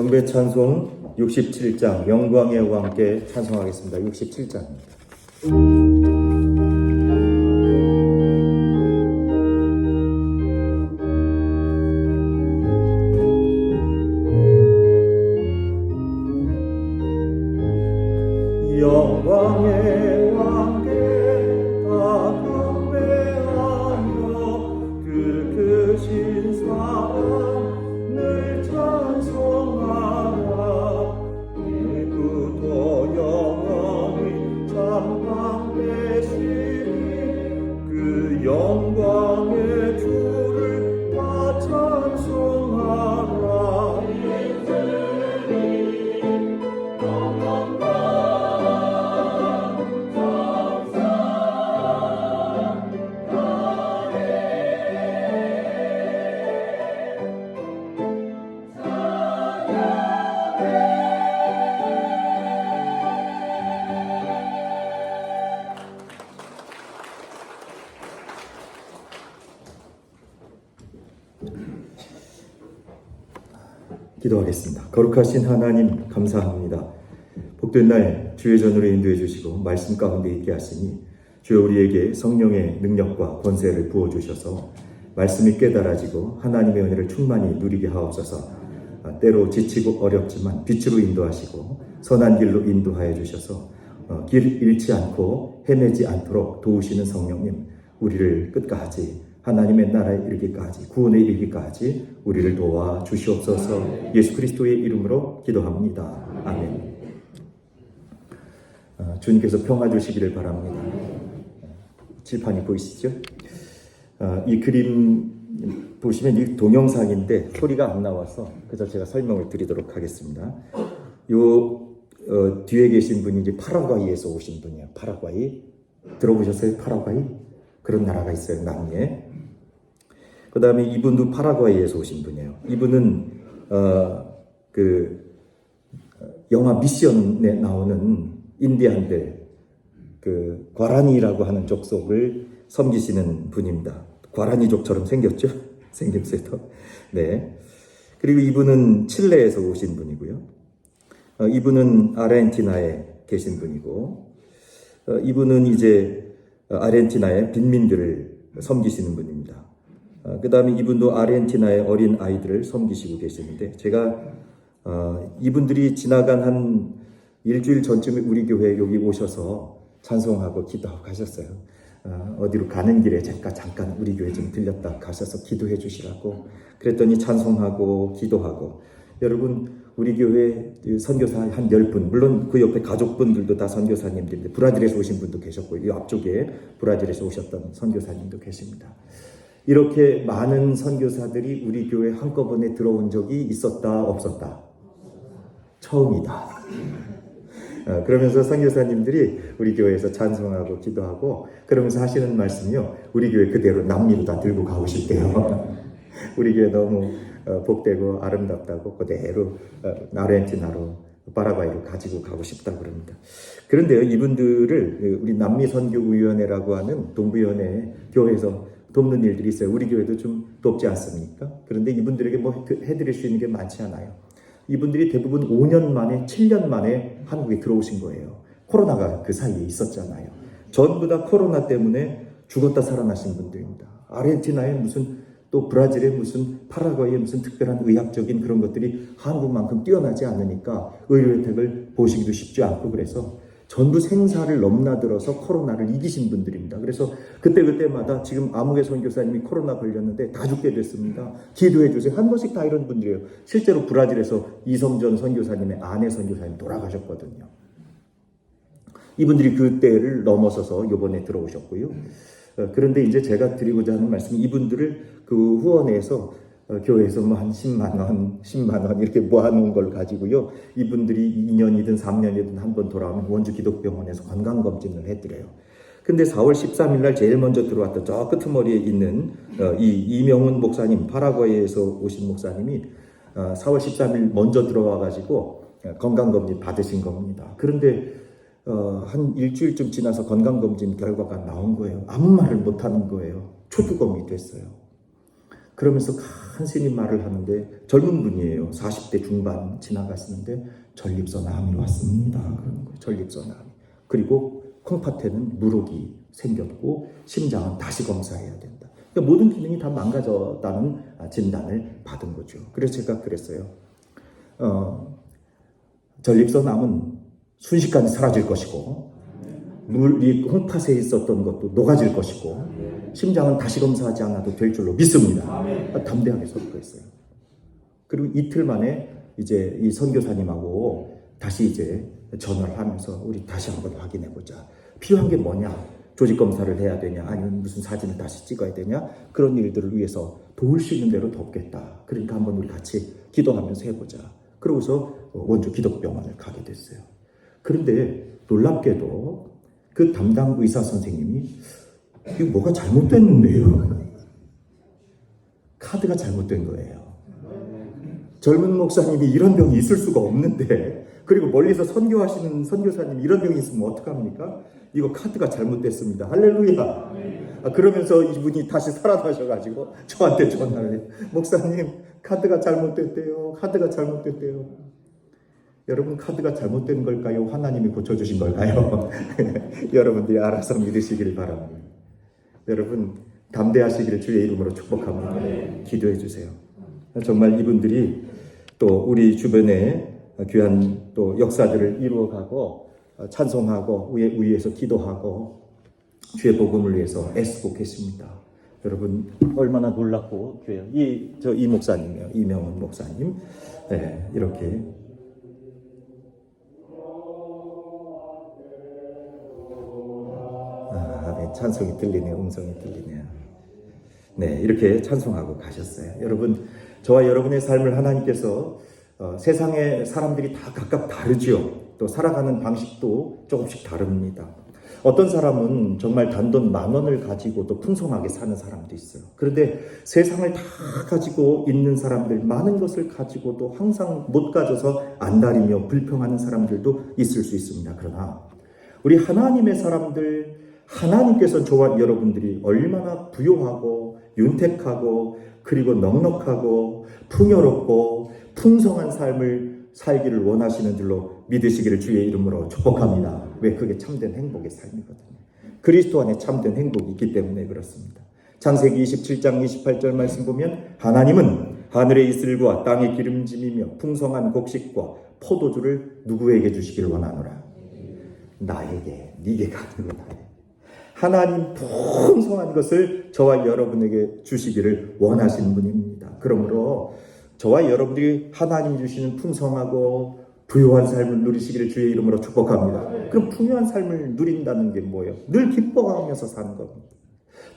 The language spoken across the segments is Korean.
정배 찬송 67장 영광의 여호와 함께 찬송하겠습니다. 67장입니다. 영광의 왕께 다 경배하며 그 크신 사랑을 찬송하라. 이부터 영원히 잠잠되시니 그 영광의 주를 다 찬송하라. 기도하겠습니다. 거룩하신 하나님 감사합니다. 복된 날 주의 전으로 인도해 주시고 말씀 가운데 있게 하시니 주여 우리에게 성령의 능력과 권세를 부어주셔서 말씀이 깨달아지고 하나님의 은혜를 충만히 누리게 하옵소서. 때로 지치고 어렵지만 빛으로 인도하시고 선한 길로 인도하여 주셔서 길 잃지 않고 헤매지 않도록 도우시는 성령님, 우리를 끝까지 하나님의 나라에 이르기까지, 구원에 이르기까지 우리를 도와 주시옵소서. 예수 그리스도의 이름으로 기도합니다. 아멘. 주님께서 평화 주시기를 바랍니다. 칠판이 보이시죠? 이 그림 보시면 이 동영상인데 소리가 안 나와서 그래서 제가 설명을 드리도록 하겠습니다. 뒤에 계신 분이 이제 파라과이에서 오신 분이에요. 파라과이 들어보셨어요? 파라과이? 그런 나라가 있어요, 남미에. 그 다음에 이분도 파라과이에서 오신 분이에요. 이분은 영화 미션에 나오는 인디안들 과라니라고 하는 족속을 섬기시는 분입니다. 과라니족처럼 생겼죠? 생김새도. 네. 그리고 이분은 칠레에서 오신 분이고요. 이분은 아르헨티나에 계신 분이고, 이분은 이제 아르헨티나의 빈민들을 섬기시는 분입니다. 그 다음에 이분도 아르헨티나의 어린 아이들을 섬기시고 계시는데, 제가 이분들이 지나간 한 일주일 전쯤에 우리 교회에 여기 오셔서 찬송하고 기도하고 가셨어요. 어디로 가는 길에 제가 잠깐 우리 교회 좀 들렸다 가셔서 기도해 주시라고 그랬더니 찬송하고 기도하고. 여러분, 우리 교회 선교사 한 10분, 물론 그 옆에 가족분들도 다 선교사님들인데 브라질에서 오신 분도 계셨고, 이 앞쪽에 브라질에서 오셨던 선교사님도 계십니다. 이렇게 많은 선교사들이 우리 교회 한꺼번에 들어온 적이 있었다 없었다? 처음이다. 그러면서 선교사님들이 우리 교회에서 찬송하고 기도하고 그러면서 하시는 말씀이요, 우리 교회 그대로 남미로 다 들고 가고 싶대요. 우리 교회 너무 복되고 아름답다고 그대로 아르헨티나로 파라과이로 가지고 가고 싶다고 그럽니다. 그런데요, 이분들을 우리 남미선교위원회라고 하는 동부위원회 교회에서 돕는 일들이 있어요. 우리 교회도 좀 돕지 않습니까? 그런데 이분들에게 뭐 해드릴 수 있는 게 많지 않아요. 이분들이 대부분 5년 만에 7년 만에 한국에 들어오신 거예요. 코로나가 그 사이에 있었잖아요. 전부 다 코로나 때문에 죽었다 살아나신 분들입니다. 아르헨티나에 무슨 또 브라질에 무슨 파라과이에 무슨 특별한 의학적인 그런 것들이 한국만큼 뛰어나지 않으니까 의료 혜택을 보시기도 쉽지 않고, 그래서 전부 생사를 넘나들어서 코로나를 이기신 분들입니다. 그래서 그때마다 지금 아무개 선교사님이 코로나 걸렸는데 다 죽게 됐습니다. 기도해 주세요. 한 번씩 다 이런 분들이에요. 실제로 브라질에서 이성전 선교사님의 아내 선교사님 돌아가셨거든요. 이분들이 그때를 넘어서서 이번에 들어오셨고요. 그런데 이제 제가 드리고자 하는 말씀이, 이분들을 그 후원해서 교회에서 뭐 한 10만 원 이렇게 모아놓은 걸 가지고요, 이분들이 2년이든 3년이든 한번 돌아오면 원주 기독병원에서 건강검진을 해드려요. 근데 4월 13일 날 제일 먼저 들어왔던 저 끄트머리에 있는 이 이명훈 목사님, 파라과이에서 오신 목사님이 4월 13일 먼저 들어와가지고 건강검진 받으신 겁니다. 그런데 한 일주일쯤 지나서 건강검진 결과가 나온 거예요. 아무 말을 못하는 거예요. 초두검이 됐어요. 그러면서 간신히 말을 하는데 젊은 분이에요. 40대 중반 지나갔었는데 전립선암이 왔습니다. 그러는 거예요. 전립선암이. 그리고 콩팥에는 누룩이 생겼고 심장은 다시 검사해야 된다. 그러니까 모든 기능이 다 망가졌다는 진단을 받은 거죠. 그래서 제가 그랬어요. 전립선암은 순식간에 사라질 것이고 이 콩팥에 있었던 것도 녹아질 것이고 심장은 다시 검사하지 않아도 될 줄로 믿습니다. 담대하게 선포했어요. 그리고 이틀 만에 이제 이 선교사님하고 다시 이제 전화를 하면서 우리 다시 한번 확인해 보자. 필요한 게 뭐냐? 조직 검사를 해야 되냐? 아니면 무슨 사진을 다시 찍어야 되냐? 그런 일들을 위해서 도울 수 있는 대로 돕겠다. 그러니까 한번 우리 같이 기도하면서 해보자. 그러고서 원주 기독병원을 가게 됐어요. 그런데 놀랍게도 그 담당 의사 선생님이 이거 뭐가 잘못됐는데요. 카드가 잘못된 거예요. 젊은 목사님이 이런 병이 있을 수가 없는데, 그리고 멀리서 선교하시는 선교사님이 이런 병이 있으면 어떡합니까? 이거 카드가 잘못됐습니다. 할렐루야. 그러면서 이분이 다시 살아나셔가지고 저한테 전화를 해요. 목사님, 카드가 잘못됐대요. 카드가 잘못됐대요. 여러분, 카드가 잘못된 걸까요? 하나님이 고쳐주신 걸까요? 여러분들이 알아서 믿으시기를 바랍니다. 여러분, 담대하시기를 주의 이름으로 축복합니다. 기도해 주세요. 정말 이분들이 또 우리 주변에 귀한 또 역사들을 이루어가고 찬송하고 위에서 기도하고 주의 복음을 위해서 애쓰고 계십니다. 여러분 얼마나 놀랍고 귀해요. 이 목사님이요, 이명훈 목사님. 네, 이렇게 네, 찬송이 들리네요. 음성이 들리네요. 네, 이렇게 찬송하고 가셨어요. 여러분, 저와 여러분의 삶을 하나님께서 세상의 사람들이 다 각각 다르죠. 또 살아가는 방식도 조금씩 다릅니다. 어떤 사람은 정말 단돈 10,000원을 가지고도 풍성하게 사는 사람도 있어요. 그런데 세상을 다 가지고 있는 사람들, 많은 것을 가지고도 항상 못 가져서 안달이며 불평하는 사람들도 있을 수 있습니다. 그러나 우리 하나님의 사람들, 하나님께서 저와 여러분들이 얼마나 부요하고 윤택하고 그리고 넉넉하고 풍요롭고 풍성한 삶을 살기를 원하시는 줄로 믿으시기를 주의 이름으로 축복합니다. 왜? 그게 참된 행복의 삶이거든요. 그리스도 안에 참된 행복이 있기 때문에 그렇습니다. 창세기 27장 28절 말씀 보면 하나님은 하늘의 이슬과 땅의 기름짐이며 풍성한 곡식과 포도주를 누구에게 주시기를 원하노라? 나에게, 네게 가는 거 나에게. 하나님 풍성한 것을 저와 여러분에게 주시기를 원하시는 분입니다. 그러므로 저와 여러분들이 하나님 주시는 풍성하고 부유한 삶을 누리시기를 주의 이름으로 축복합니다. 그럼 풍요한 삶을 누린다는 게 뭐예요? 늘 기뻐하면서 사는 겁니다.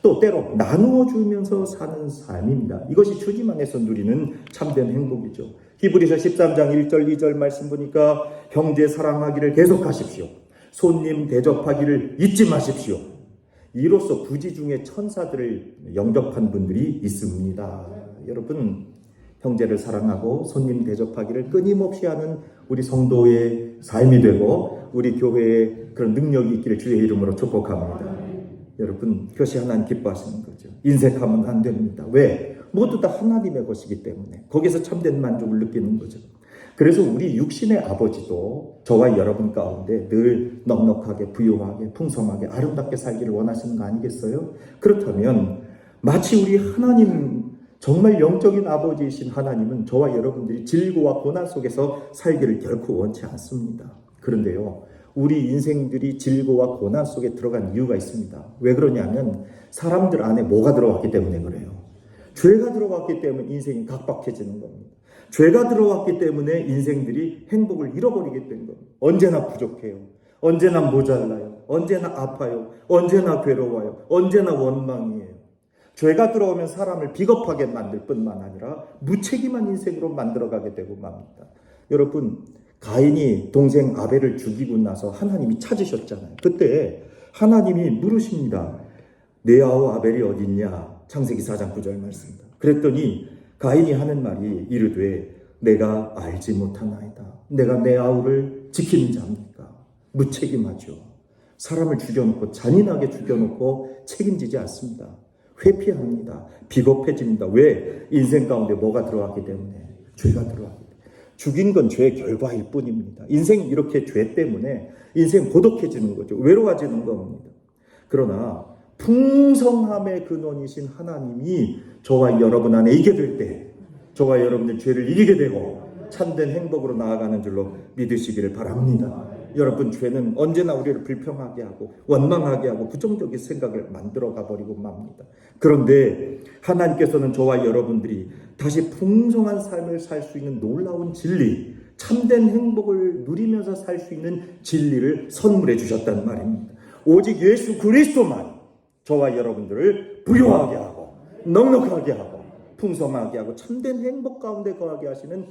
또 때로 나누어 주면서 사는 삶입니다. 이것이 주님안에서 누리는 참된 행복이죠. 히브리서 13장 1절 2절 말씀 보니까 형제 사랑하기를 계속하십시오. 손님 대접하기를 잊지 마십시오. 이로써 부지 중에 천사들을 영접한 분들이 있습니다. 여러분, 형제를 사랑하고 손님 대접하기를 끊임없이 하는 우리 성도의 삶이 되고 우리 교회에 그런 능력이 있기를 주의 이름으로 축복합니다. 여러분, 그것이 하나님 기뻐하시는 거죠. 인색하면 안 됩니다. 왜? 모두 다 하나님의 것이기 때문에 거기서 참된 만족을 느끼는 거죠. 그래서 우리 육신의 아버지도 저와 여러분 가운데 늘 넉넉하게 부유하게 풍성하게 아름답게 살기를 원하시는 거 아니겠어요? 그렇다면 마치 우리 하나님, 정말 영적인 아버지이신 하나님은 저와 여러분들이 질고와 고난 속에서 살기를 결코 원치 않습니다. 그런데요, 우리 인생들이 질고와 고난 속에 들어간 이유가 있습니다. 왜 그러냐면 사람들 안에 뭐가 들어왔기 때문에 그래요. 죄가 들어왔기 때문에 인생이 각박해지는 겁니다. 죄가 들어왔기 때문에 인생들이 행복을 잃어버리게 된 겁니다. 언제나 부족해요. 언제나 모자라요. 언제나 아파요. 언제나 괴로워요. 언제나 원망이에요. 죄가 들어오면 사람을 비겁하게 만들 뿐만 아니라 무책임한 인생으로 만들어가게 되고 맙니다. 여러분, 가인이 동생 아벨을 죽이고 나서 하나님이 찾으셨잖아요. 그때 하나님이 물으십니다. 내 아우 아벨이 어디 있냐? 창세기 4장 9절 말씀입니다. 그랬더니 가인이 하는 말이 이르되 내가 알지 못하나이다. 내가 내 아우를 지키는 자입니까? 무책임하죠. 사람을 죽여놓고 잔인하게 죽여놓고 책임지지 않습니다. 회피합니다. 비겁해집니다. 왜? 인생 가운데 뭐가 들어왔기 때문에? 죄가 들어왔기 때문에. 죽인 건 죄의 결과일 뿐입니다. 인생이 이렇게 죄 때문에 인생 고독해지는 거죠. 외로워지는 겁니다. 그러나 풍성함의 근원이신 하나님이 저와 여러분 안에 있게 될 때, 저와 여러분들 죄를 이기게 되고 참된 행복으로 나아가는 줄로 믿으시기를 바랍니다. 여러분, 죄는 언제나 우리를 불평하게 하고 원망하게 하고 부정적인 생각을 만들어 가버리고 맙니다. 그런데 하나님께서는 저와 여러분들이 다시 풍성한 삶을 살 수 있는 놀라운 진리, 참된 행복을 누리면서 살 수 있는 진리를 선물해 주셨단 말입니다. 오직 예수 그리스도만 저와 여러분들을 부유하게 하고 넉넉하게 하고 풍성하게 하고 참된 행복 가운데 거하게 하시는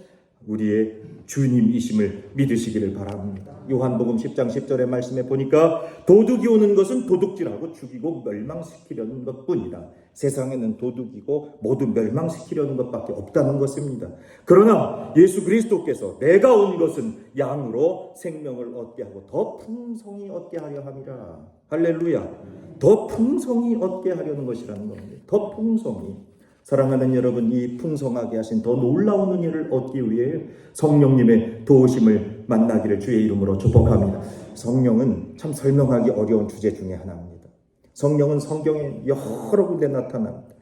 우리의 주님이심을 믿으시기를 바랍니다. 요한복음 10장 10절의 말씀에 보니까 도둑이 오는 것은 도둑질하고 죽이고 멸망시키려는 것뿐이다. 세상에는 도둑이고 모두 멸망시키려는 것밖에 없다는 것입니다. 그러나 예수 그리스도께서 내가 온 것은 양으로 생명을 얻게 하고 더 풍성히 얻게 하려 함이라. 할렐루야. 더 풍성히 얻게 하려는 것이라는 겁니다. 더 풍성히. 사랑하는 여러분, 이 풍성하게 하신 더 놀라운 은혜를 얻기 위해 성령님의 도우심을 만나기를 주의 이름으로 축복합니다. 성령은 참 설명하기 어려운 주제 중에 하나입니다. 성령은 성경에 여러 군데 나타납니다.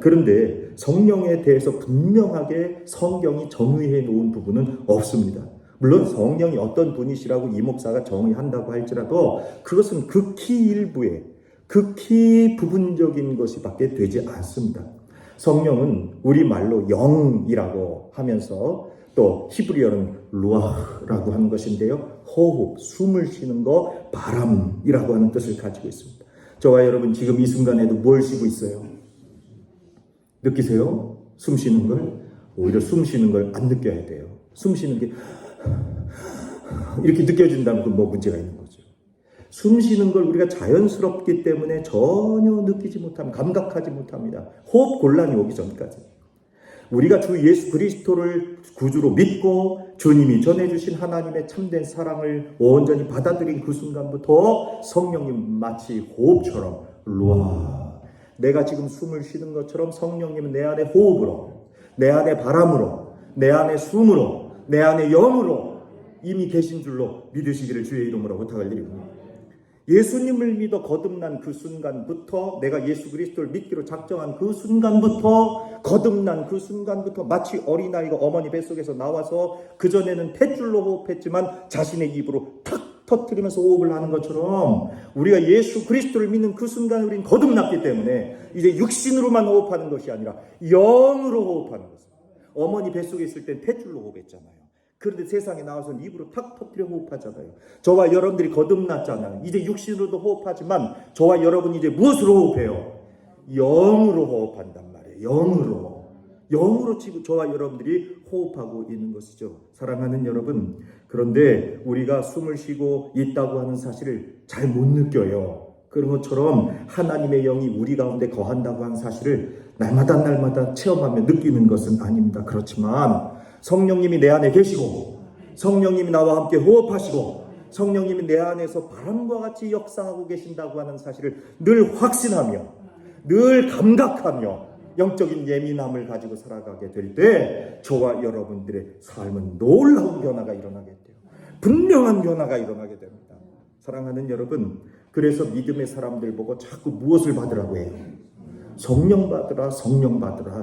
그런데 성령에 대해서 분명하게 성경이 정의해 놓은 부분은 없습니다. 물론 성령이 어떤 분이시라고 이 목사가 정의한다고 할지라도 그것은 극히 일부의 극히 부분적인 것이밖에 되지 않습니다. 성령은 우리말로 영이라고 하면서 또 히브리어는 루아흐라고 하는 것인데요. 호흡, 숨을 쉬는 거, 바람이라고 하는 뜻을 가지고 있습니다. 저와 여러분 지금 이 순간에도 뭘 쉬고 있어요? 느끼세요? 숨 쉬는 걸? 오히려 숨 쉬는 걸 안 느껴야 돼요. 숨 쉬는 게 이렇게 느껴진다면 뭐 문제가 있는 거죠. 숨 쉬는 걸 우리가 자연스럽기 때문에 전혀 느끼지 못합니다. 감각하지 못합니다. 호흡 곤란이 오기 전까지. 우리가 주 예수 그리스도를 구주로 믿고 주님이 전해주신 하나님의 참된 사랑을 온전히 받아들인 그 순간부터 성령님 마치 호흡처럼 루아, 내가 지금 숨을 쉬는 것처럼 성령님은 내 안에 호흡으로, 내 안에 바람으로, 내 안에 숨으로, 내 안에 영으로 이미 계신 줄로 믿으시기를 주의 이름으로 부탁을 드립니다. 예수님을 믿어 거듭난 그 순간부터, 내가 예수 그리스도를 믿기로 작정한 그 순간부터, 거듭난 그 순간부터 마치 어린아이가 어머니 뱃속에서 나와서 그전에는 탯줄로 호흡했지만 자신의 입으로 탁 터뜨리면서 호흡을 하는 것처럼 우리가 예수 그리스도를 믿는 그 순간 우리는 거듭났기 때문에 이제 육신으로만 호흡하는 것이 아니라 영으로 호흡하는 것입니다. 어머니 뱃속에 있을 땐 탯줄로 호흡했잖아요. 그런데 세상에 나와서는 입으로 탁 터뜨려 호흡하잖아요. 저와 여러분들이 거듭났잖아요. 이제 육신으로도 호흡하지만 저와 여러분이 이제 무엇으로 호흡해요? 영으로 호흡한단 말이에요. 영으로 지금 저와 여러분들이 호흡하고 있는 것이죠. 사랑하는 여러분, 그런데 우리가 숨을 쉬고 있다고 하는 사실을 잘 못 느껴요. 그런 것처럼 하나님의 영이 우리 가운데 거한다고 하는 사실을 날마다 체험하며 느끼는 것은 아닙니다. 그렇지만 성령님이 내 안에 계시고 성령님이 나와 함께 호흡하시고 성령님이 내 안에서 바람과 같이 역사하고 계신다고 하는 사실을 늘 확신하며 늘 감각하며 영적인 예민함을 가지고 살아가게 될 때 저와 여러분들의 삶은 놀라운 변화가 일어나게 돼요. 분명한 변화가 일어나게 됩니다. 사랑하는 여러분, 그래서 믿음의 사람들 보고 자꾸 무엇을 받으라고 해요? 성령 받으라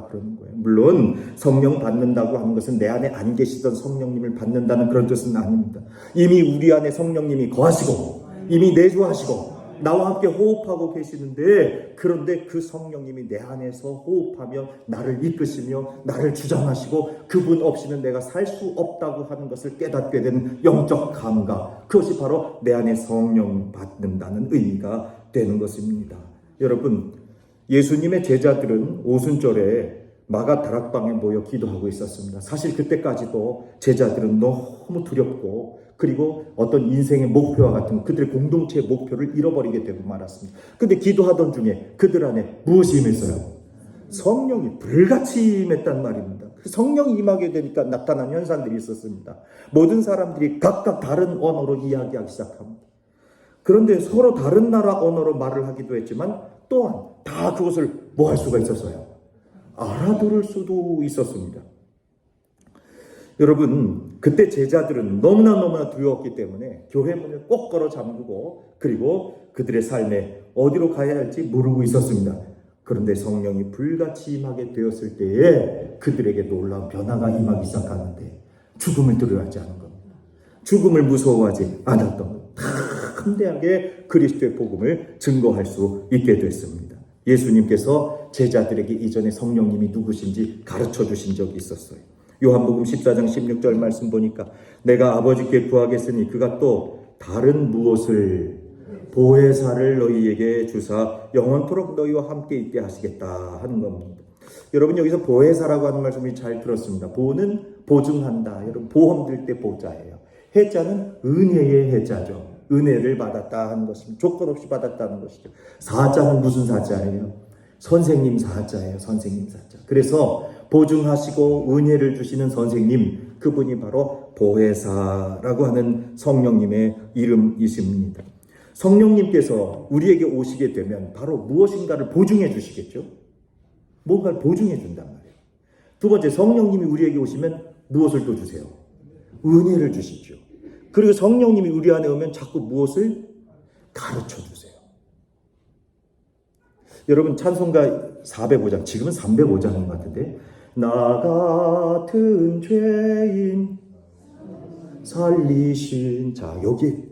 그러는 거예요. 물론 성령 받는다고 하는 것은 내 안에 안 계시던 성령님을 받는다는 그런 뜻은 아닙니다. 이미 우리 안에 성령님이 거하시고 이미 내주하시고 나와 함께 호흡하고 계시는데, 그런데 그 성령님이 내 안에서 호흡하며 나를 이끄시며 나를 주장하시고 그분 없이는 내가 살 수 없다고 하는 것을 깨닫게 되는 영적 감각, 그것이 바로 내 안에 성령 받는다는 의미가 되는 것입니다. 여러분, 예수님의 제자들은 오순절에 마가 다락방에 모여 기도하고 있었습니다. 사실 그때까지도 제자들은 너무 두렵고 그리고 어떤 인생의 목표와 같은 그들의 공동체의 목표를 잃어버리게 되고 말았습니다. 근데 기도하던 중에 그들 안에 무엇이 임했어요? 성령이 불같이 임했단 말입니다. 성령이 임하게 되니까 나타난 현상들이 있었습니다. 모든 사람들이 각각 다른 언어로 이야기하기 시작합니다. 그런데 서로 다른 나라 언어로 말을 하기도 했지만 또한 다 그것을 뭐 할 수가 있었어요? 알아들을 수도 있었습니다. 여러분, 그때 제자들은 너무나 두려웠기 때문에 교회 문을 꼭 걸어 잠그고 그리고 그들의 삶에 어디로 가야 할지 모르고 있었습니다. 그런데 성령이 불같이 임하게 되었을 때에 그들에게 놀라운 변화가 임하기 시작하는데 죽음을 두려워하지 않은 겁니다. 죽음을 무서워하지 않았던 겁니다. 담대하게 그리스도의 복음을 증거할 수 있게 됐습니다. 예수님께서 제자들에게 이전에 성령님이 누구신지 가르쳐 주신 적이 있었어요. 요한복음 14장 16절 말씀 보니까 내가 아버지께 구하겠으니 그가 또 다른 무엇을 보혜사를 너희에게 주사 영원토록 너희와 함께 있게 하시겠다 하는 겁니다. 여러분, 여기서 보혜사라고 하는 말씀이 잘 들었습니다. 보는 보증한다. 여러분, 보험 들 때 보자예요. 해자는 은혜의 해자죠. 은혜를 받았다 하는 것입니다. 조건 없이 받았다는 것이죠. 사자는 무슨 사자예요? 선생님 사자예요. 선생님 사자. 그래서 보증하시고 은혜를 주시는 선생님, 그분이 바로 보혜사라고 하는 성령님의 이름이십니다. 성령님께서 우리에게 오시게 되면 바로 무엇인가를 보증해 주시겠죠? 뭔가를 보증해 준단 말이에요. 두 번째, 성령님이 우리에게 오시면 무엇을 또 주세요? 은혜를 주시죠. 그리고 성령님이 우리 안에 오면 자꾸 무엇을 가르쳐 주세요. 여러분, 찬송가 405장, 지금은 305장인 것 같은데, 나 같은 죄인 살리신 자, 여기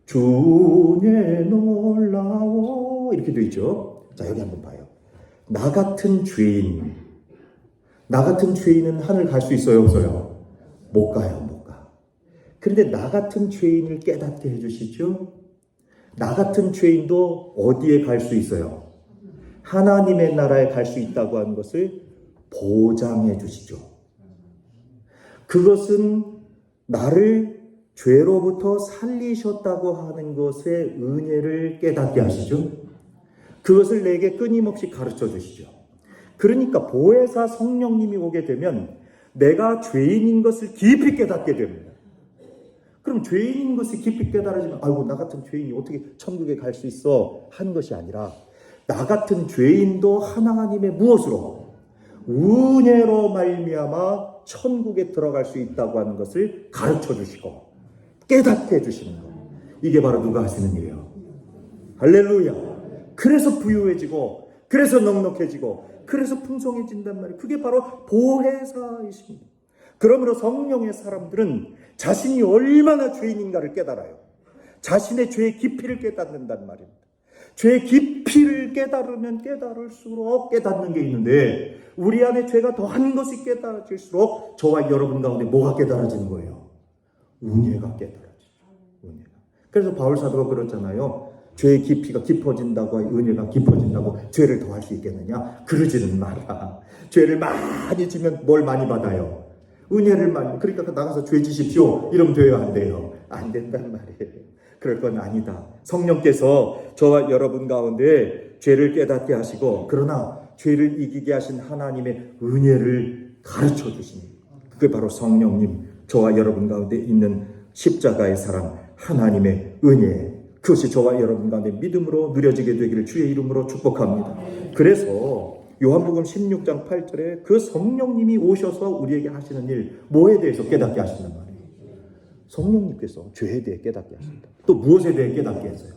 주의 놀라워 이렇게 되어 있죠. 자, 여기 한번 봐요. 나 같은 죄인, 나 같은 죄인은 하늘 갈 수 있어요, 없어요? 못 가요, 못 가. 그런데 나 같은 죄인을 깨닫게 해주시죠. 나 같은 죄인도 어디에 갈 수 있어요? 하나님의 나라에 갈 수 있다고 하는 것을 보장해 주시죠. 그것은 나를 죄로부터 살리셨다고 하는 것의 은혜를 깨닫게 하시죠. 그것을 내게 끊임없이 가르쳐 주시죠. 그러니까 보혜사 성령님이 오게 되면 내가 죄인인 것을 깊이 깨닫게 됩니다. 그럼 죄인인 것을 깊이 깨달아지면 아이고, 나 같은 죄인이 어떻게 천국에 갈 수 있어 하는 것이 아니라 나 같은 죄인도 하나님의 무엇으로? 은혜로 말미암아 천국에 들어갈 수 있다고 하는 것을 가르쳐 주시고 깨닫게 해주시는 것. 이게 바로 누가 하시는 일이에요? 할렐루야. 그래서 부유해지고 그래서 넉넉해지고 그래서 풍성해진단 말이에요. 그게 바로 보혜사이십니다. 그러므로 성령의 사람들은 자신이 얼마나 죄인인가를 깨달아요. 자신의 죄의 깊이를 깨닫는단 말입니다. 죄의 깊이를 깨달으면 깨달을수록 깨닫는 게 있는데 우리 안에 죄가 더한 것이 깨달아질수록 저와 여러분 가운데 뭐가 깨달아지는 거예요? 은혜가 깨달아지죠. 은혜가. 그래서 바울 사도가 그러잖아요. 죄의 깊이가 깊어진다고 은혜가 깊어진다고 죄를 더할 수 있겠느냐? 그러지는 마라. 죄를 많이 지면 뭘 많이 받아요? 은혜를 많이. 그러니까 나가서 죄 지십시오 이러면 돼요, 안 돼요? 안 된단 말이에요. 그럴 건 아니다. 성령께서 저와 여러분 가운데 죄를 깨닫게 하시고 그러나 죄를 이기게 하신 하나님의 은혜를 가르쳐 주시니 그게 바로 성령님, 저와 여러분 가운데 있는 십자가의 사랑, 하나님의 은혜, 그것이 저와 여러분 가운데 믿음으로 누려지게 되기를 주의 이름으로 축복합니다. 그래서 요한복음 16장 8절에 그 성령님이 오셔서 우리에게 하시는 일, 뭐에 대해서 깨닫게 하신단 말이에요? 성령님께서 죄에 대해 깨닫게 하신다. 또 무엇에 대해 깨닫게 했어요?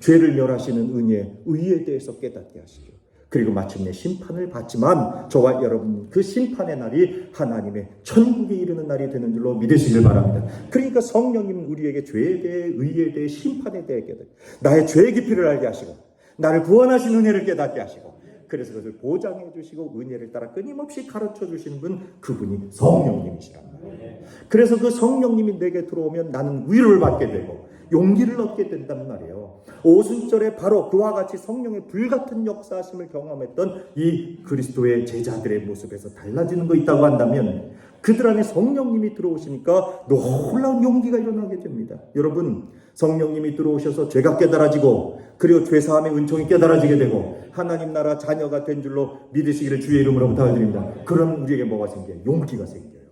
죄를 멸하시는 은혜, 의에 대해서 깨닫게 하시죠. 그리고 마침내 심판을 받지만 저와 여러분 그 심판의 날이 하나님의 천국에 이르는 날이 되는 줄로 믿으시길 바랍니다. 그러니까 성령님은 우리에게 죄에 대해, 의에 대해, 심판에 대해 깨닫게, 나의 죄의 깊이를 알게 하시고 나를 구원하신 은혜를 깨닫게 하시고 그래서 그것을 보장해 주시고 은혜를 따라 끊임없이 가르쳐 주시는 분, 그분이 성령님이시란 말이에요. 그래서 그 성령님이 내게 들어오면 나는 위로를 받게 되고 용기를 얻게 된단 말이에요. 오순절에 바로 그와 같이 성령의 불같은 역사하심을 경험했던 이 그리스도의 제자들의 모습에서 달라지는 거 있다고 한다면 그들 안에 성령님이 들어오시니까 놀라운 용기가 일어나게 됩니다. 여러분, 성령님이 들어오셔서 죄가 깨달아지고 그리고 죄사함의 은총이 깨달아지게 되고 하나님 나라 자녀가 된 줄로 믿으시기를 주의 이름으로 부탁드립니다. 그럼 우리에게 뭐가 생겨요? 용기가 생겨요.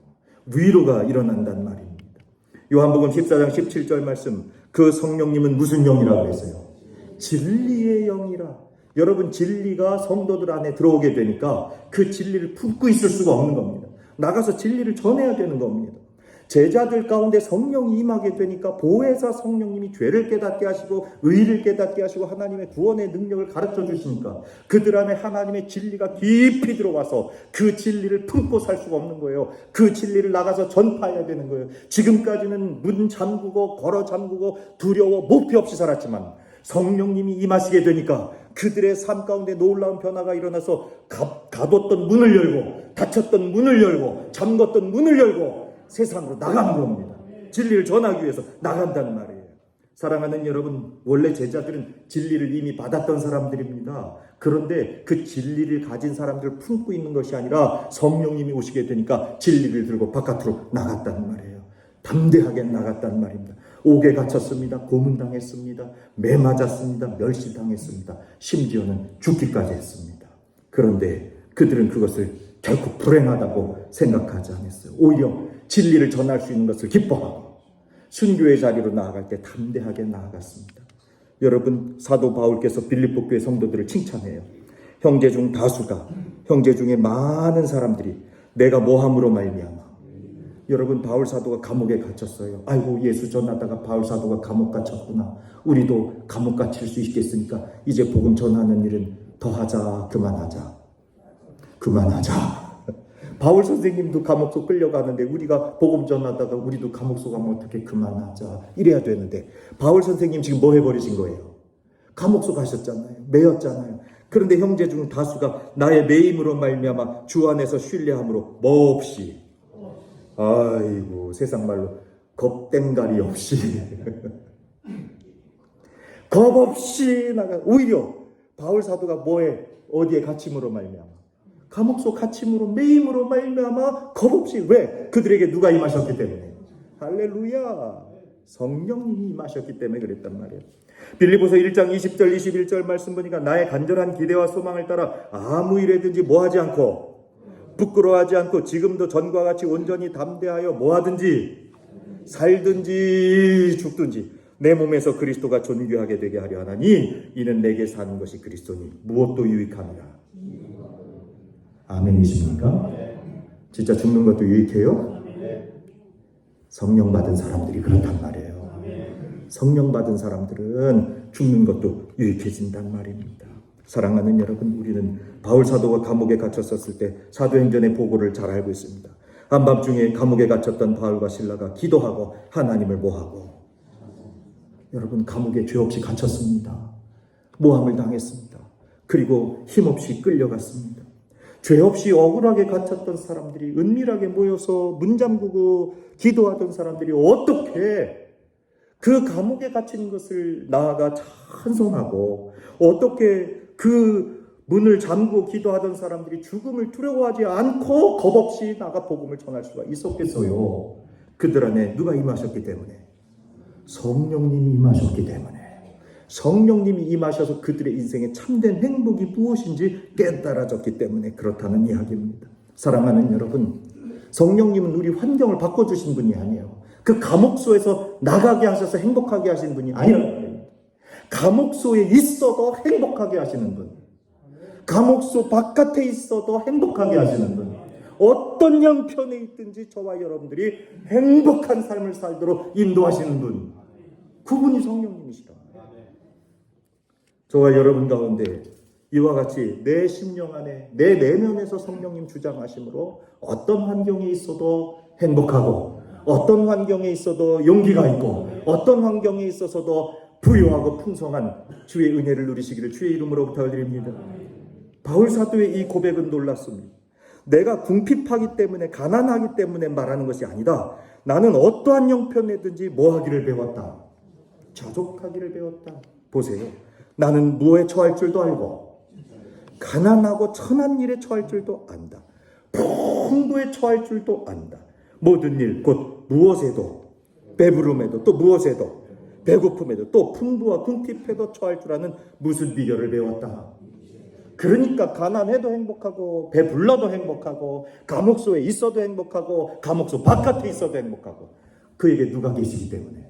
위로가 일어난단 말입니다. 요한복음 14장 17절 말씀, 그 성령님은 무슨 영이라고 했어요? 진리의 영이라. 여러분, 진리가 성도들 안에 들어오게 되니까 그 진리를 품고 있을 수가 없는 겁니다. 나가서 진리를 전해야 되는 겁니다. 제자들 가운데 성령이 임하게 되니까 보혜사 성령님이 죄를 깨닫게 하시고 의를 깨닫게 하시고 하나님의 구원의 능력을 가르쳐 주시니까 그들 안에 하나님의 진리가 깊이 들어와서 그 진리를 품고 살 수가 없는 거예요. 그 진리를 나가서 전파해야 되는 거예요. 지금까지는 문 잠그고 걸어 잠그고 두려워 목표 없이 살았지만 성령님이 임하시게 되니까 그들의 삶 가운데 놀라운 변화가 일어나서 가뒀던 문을 열고 닫혔던 문을 열고 잠궜던 문을 열고 세상으로 나가는 겁니다. 진리를 전하기 위해서 나간다는 말이에요. 사랑하는 여러분, 원래 제자들은 진리를 이미 받았던 사람들입니다. 그런데 그 진리를 가진 사람들을 품고 있는 것이 아니라 성령님이 오시게 되니까 진리를 들고 바깥으로 나갔다는 말이에요. 담대하게 나갔다는 말입니다. 옥에 갇혔습니다. 고문당했습니다. 매 맞았습니다. 멸시당했습니다. 심지어는 죽기까지 했습니다. 그런데 그들은 그것을 결코 불행하다고 생각하지 않았어요. 오히려 진리를 전할 수 있는 것을 기뻐하고 순교의 자리로 나아갈 때 담대하게 나아갔습니다. 여러분, 사도 바울께서 빌립보 교회 성도들을 칭찬해요. 형제 중 다수가, 형제 중에 많은 사람들이 내가 뭐함으로 말미암아. 여러분, 바울 사도가 감옥에 갇혔어요. 아이고, 예수 전하다가 바울 사도가 감옥 갇혔구나. 우리도 감옥 갇힐 수 있겠으니까 이제 복음 전하는 일은 더 하자. 그만하자. 바울 선생님도 감옥소 끌려가는데 우리가 복음 전하다가 우리도 감옥소 가면 어떻게 그만하자. 이래야 되는데 바울 선생님 지금 뭐 해버리신 거예요? 감옥소 가셨잖아요. 매였잖아요. 그런데 형제 중 다수가 나의 매임으로 말미암아 주 안에서 신뢰함으로 몹시, 아이고, 세상 말로 겁땡가리 없이 겁 없이 나가. 오히려 바울 사도가 뭐에 어디에 갇힘으로 말미암아? 감옥소 갇힘으로 매임으로 말미암아 겁 없이. 왜? 그들에게 누가 임하셨기 때문에. 할렐루야. 성령님이 임하셨기 때문에 그랬단 말이에요. 빌립보서 1장 20절 21절 말씀 보니까 나의 간절한 기대와 소망을 따라 아무 일에든지 뭐하지 않고 부끄러워하지 않고 지금도 전과 같이 온전히 담대하여 뭐하든지 살든지 죽든지 내 몸에서 그리스도가 존귀하게 되게 하려 하나니 이는 내게 사는 것이 그리스도니 무엇도 유익함이라. 아멘이십니까? 진짜 죽는 것도 유익해요? 성령 받은 사람들이 그렇단 말이에요. 성령 받은 사람들은 죽는 것도 유익해진단 말입니다. 사랑하는 여러분, 우리는 바울 사도가 감옥에 갇혔었을 때 사도행전의 보고를 잘 알고 있습니다. 한밤중에 감옥에 갇혔던 바울과 실라가 기도하고 하나님을 모하고. 여러분, 감옥에 죄 없이 갇혔습니다. 모함을 당했습니다. 그리고 힘없이 끌려갔습니다. 죄 없이 억울하게 갇혔던 사람들이 은밀하게 모여서 문 잠그고 기도하던 사람들이 어떻게 그 감옥에 갇힌 것을 나아가 찬송하고, 어떻게 그 문을 잠그고 기도하던 사람들이 죽음을 두려워하지 않고 겁 없이 나가 복음을 전할 수가 있었겠어요? 그들 안에 누가 임하셨기 때문에? 성령님이 임하셨기 때문에. 성령님이 임하셔서 그들의 인생에 참된 행복이 무엇인지 깨달아졌기 때문에 그렇다는 이야기입니다. 사랑하는 여러분, 성령님은 우리 환경을 바꿔주신 분이 아니에요. 그 감옥소에서 나가게 하셔서 행복하게 하신 분이 아니라요. 감옥소에 있어도 행복하게 하시는 분, 감옥소 바깥에 있어도 행복하게 하시는 분, 어떤 형편에 있든지 저와 여러분들이 행복한 삶을 살도록 인도하시는 분, 그분이 성령님이시다. 저와 여러분 가운데 이와 같이 내 심령 안에, 내 내면에서 성령님 주장하심으로 어떤 환경에 있어도 행복하고, 어떤 환경에 있어도 용기가 있고, 어떤 환경에 있어서도 부유하고 풍성한 주의 은혜를 누리시기를 주의 이름으로 부탁드립니다. 바울 사도의 이 고백은 놀랐습니다. 내가 궁핍하기 때문에, 가난하기 때문에 말하는 것이 아니다. 나는 어떠한 형편이든지 뭐 하기를 배웠다. 자족하기를 배웠다. 보세요. 나는 무엇에 처할 줄도 알고, 가난하고 천한 일에 처할 줄도 안다. 풍부에 처할 줄도 안다. 모든 일, 곧 무엇에도, 배부름에도, 또 무엇에도, 배고픔에도, 또 풍부와 궁핍에도 처할 줄 아는 무슨 비결을 배웠다. 그러니까 가난해도 행복하고, 배불러도 행복하고, 감옥소에 있어도 행복하고, 감옥소 바깥에 있어도 행복하고, 그에게 누가 계시기 때문에.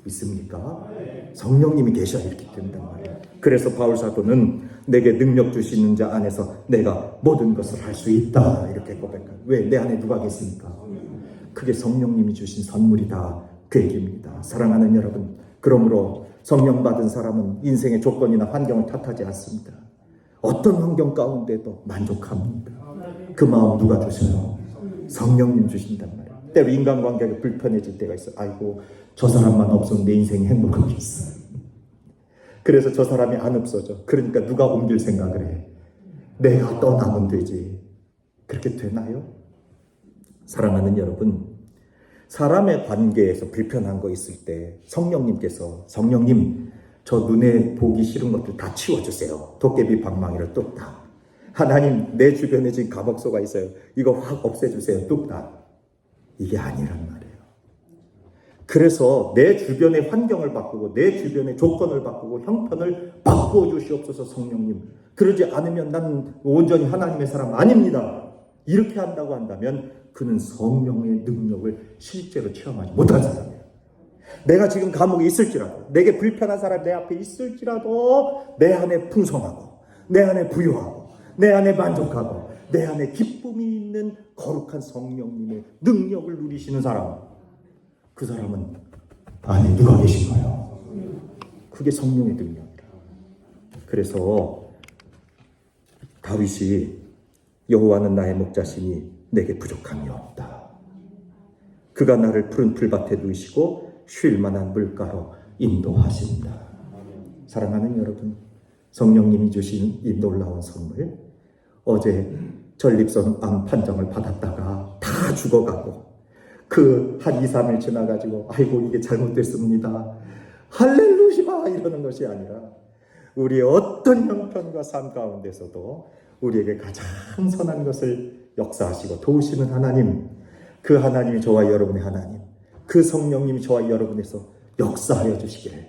있습니까? 성령님이 계셔야 이렇게 된단 말이에요. 그래서 바울 사도는 내게 능력 주시는 자 안에서 내가 모든 것을 할 수 있다 이렇게 고백해요. 왜? 내 안에 누가 계십니까? 그게 성령님이 주신 선물이다 그 얘기입니다. 사랑하는 여러분, 그러므로 성령 받은 사람은 인생의 조건이나 환경을 탓하지 않습니다. 어떤 환경 가운데도 만족합니다. 그 마음 누가 주셔요? 성령님 주신단 말이에요. 때로 인간관계가 불편해질 때가 있어요. 아이고 저 사람만 없으면 내 인생이 행복하겠어. 그래서 저 사람이 안 없어져. 그러니까 누가 옮길 생각을 해. 내가 떠나면 되지. 그렇게 되나요? 사랑하는 여러분, 사람의 관계에서 불편한 거 있을 때 성령님께서 성령님 저 눈에 보기 싫은 것들 다 치워주세요. 도깨비 방망이를 뚝딱. 하나님 내 주변에 지금 감옥소가 있어요. 이거 확 없애주세요. 뚝딱. 이게 아니란 말이에요. 그래서 내 주변의 환경을 바꾸고 내 주변의 조건을 바꾸고 형편을 바꾸어 주시옵소서 성령님. 그러지 않으면 난 온전히 하나님의 사람 아닙니다. 이렇게 한다고 한다면 그는 성령의 능력을 실제로 체험하지 못한 사람이에요. 내가 지금 감옥에 있을지라도, 내게 불편한 사람이 내 앞에 있을지라도 내 안에 풍성하고 내 안에 부유하고 내 안에 만족하고 내 안에 기쁨이 있는 거룩한 성령님의 능력을 누리시는 사람, 그 사람은 안에 누가 계신가요? 그게 성령의 능력이라. 그래서 다윗이 여호와는 나의 목자시니 내게 부족함이 없다. 그가 나를 푸른 풀밭에 누이시고 쉴 만한 물가로 인도하신다. 사랑하는 여러분, 성령님이 주신 이 놀라운 선물, 어제 전립선 암 판정을 받았다가 다 죽어가고 그 한 2, 3일 지나가지고 아이고 이게 잘못됐습니다 할렐루야 이러는 것이 아니라 우리의 어떤 형편과 삶 가운데서도 우리에게 가장 선한 것을 역사하시고 도우시는 하나님, 그 하나님이 저와 여러분의 하나님, 그 성령님이 저와 여러분에서 역사하여 주시기를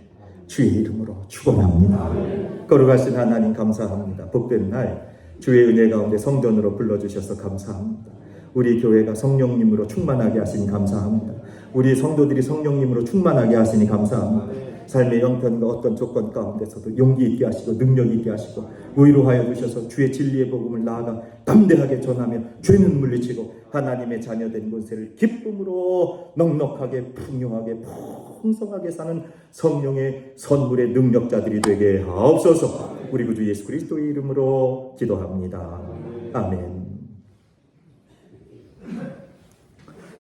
주의 이름으로 축원합니다. 거룩하신 하나님 감사합니다. 복된 날 주의 은혜 가운데 성전으로 불러주셔서 감사합니다. 우리 교회가 성령님으로 충만하게 하시니 감사합니다. 우리 성도들이 성령님으로 충만하게 하시니 감사합니다. 삶의 형편과 어떤 조건 가운데서도 용기 있게 하시고 능력 있게 하시고 위로하여 주셔서 주의 진리의 복음을 나아가 담대하게 전하며 죄는 물리치고 하나님의 자녀된 권세를 기쁨으로 넉넉하게 풍요하게 풍성하게 사는 성령의 선물의 능력자들이 되게 하옵소서. 우리 구주 예수 그리스도의 이름으로 기도합니다. 아멘.